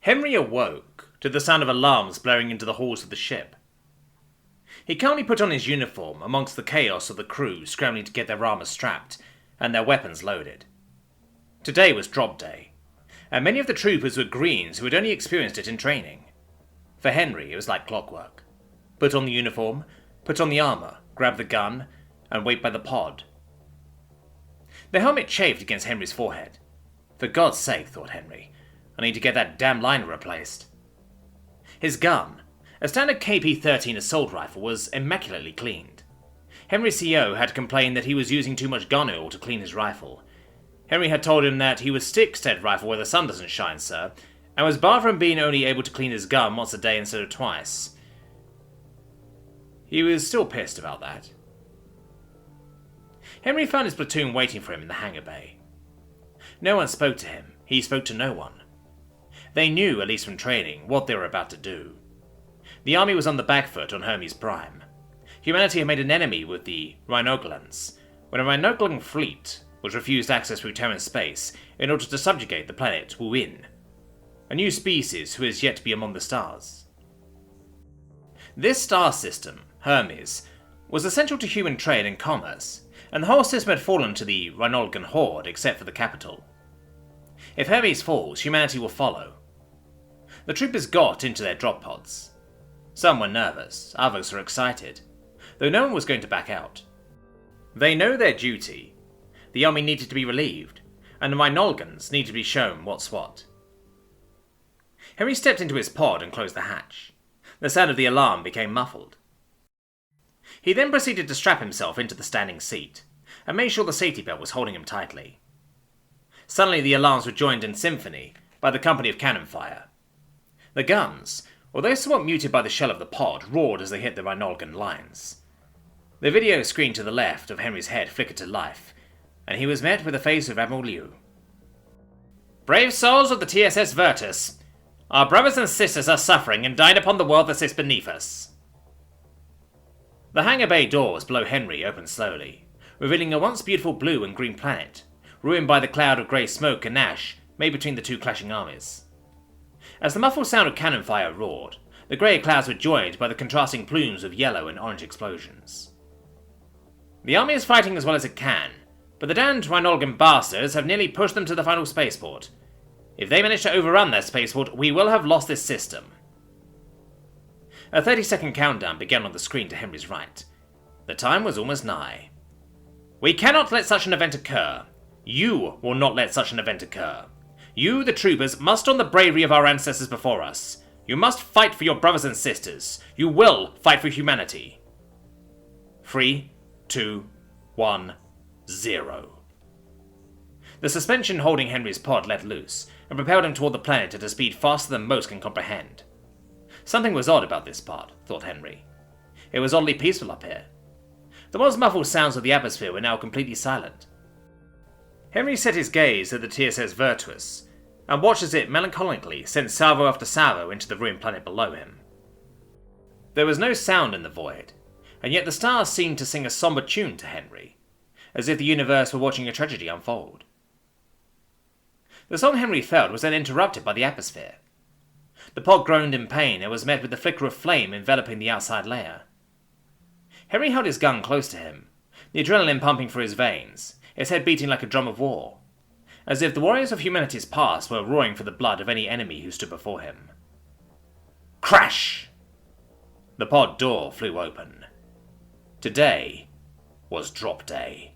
Henry awoke to the sound of alarms blaring into the halls of the ship. He calmly put on his uniform amongst the chaos of the crew scrambling to get their armor strapped and their weapons loaded. Today was drop day, and many of the troopers were Greens who had only experienced it in training. For Henry, it was like clockwork. Put on the uniform, put on the armor, grab the gun, and wait by the pod. The helmet chafed against Henry's forehead. For God's sake, thought Henry, I need to get that damn liner replaced. His gun, a standard KP-13 assault rifle, was immaculately cleaned. Henry's CO had complained that he was using too much gun oil to clean his rifle. Henry had told him that he would stick said rifle where the sun doesn't shine, sir, and was barred from being only able to clean his gun once a day instead of twice. He was still pissed about that. Henry found his platoon waiting for him in the hangar bay. No one spoke to him. He spoke to no one. They knew, at least from training, what they were about to do. The army was on the back foot on Hermes Prime. Humanity had made an enemy with the Rhinogolans, when a Rhinogolan fleet was refused access through Terran space in order to subjugate the planet Wuin, a new species who is yet to be among the stars. This star system, Hermes, was essential to human trade and commerce, and the whole system had fallen to the Rhinoglan horde except for the capital. If Hermes falls, humanity will follow. The troopers got into their drop pods. Some were nervous, others were excited, though no one was going to back out. They know their duty. The army needed to be relieved, and the Rhinogans needed to be shown what's what. Henry stepped into his pod and closed the hatch. The sound of the alarm became muffled. He then proceeded to strap himself into the standing seat, and made sure the safety belt was holding him tightly. Suddenly the alarms were joined in symphony by the company of cannon fire. The guns, although somewhat muted by the shell of the pod, roared as they hit the Rhinogan lines. The video screen to the left of Henry's head flickered to life, and he was met with the face of Admiral Liu. "Brave souls of the TSS Virtus, our brothers and sisters are suffering and dying upon the world that sits beneath us." The hangar bay doors below Henry opened slowly, revealing a once beautiful blue and green planet, ruined by the cloud of grey smoke and ash made between the two clashing armies. As the muffled sound of cannon fire roared, the grey clouds were joined by the contrasting plumes of yellow and orange explosions. The army is fighting as well as it can, but the damned Rhinogan bastards have nearly pushed them to the final spaceport. If they manage to overrun their spaceport, we will have lost this system. A 30-second countdown began on the screen to Henry's right. The time was almost nigh. "We cannot let such an event occur. You will not let such an event occur. You, the troopers, must on the bravery of our ancestors before us. You must fight for your brothers and sisters. You will fight for humanity." 3, 2, 1, 0. The suspension holding Henry's pod let loose, and propelled him toward the planet at a speed faster than most can comprehend. Something was odd about this pod, thought Henry. It was oddly peaceful up here. The once muffled sounds of the atmosphere were now completely silent. Henry set his gaze at the TSS Virtus, and watched as it melancholically sent salvo after salvo into the ruined planet below him. There was no sound in the void, and yet the stars seemed to sing a somber tune to Henry, as if the universe were watching a tragedy unfold. The song Henry felt was then interrupted by the atmosphere. The pod groaned in pain and was met with the flicker of flame enveloping the outside layer. Henry held his gun close to him, the adrenaline pumping through his veins, his head beating like a drum of war, as if the warriors of humanity's past were roaring for the blood of any enemy who stood before him. Crash! The pod door flew open. Today was drop day.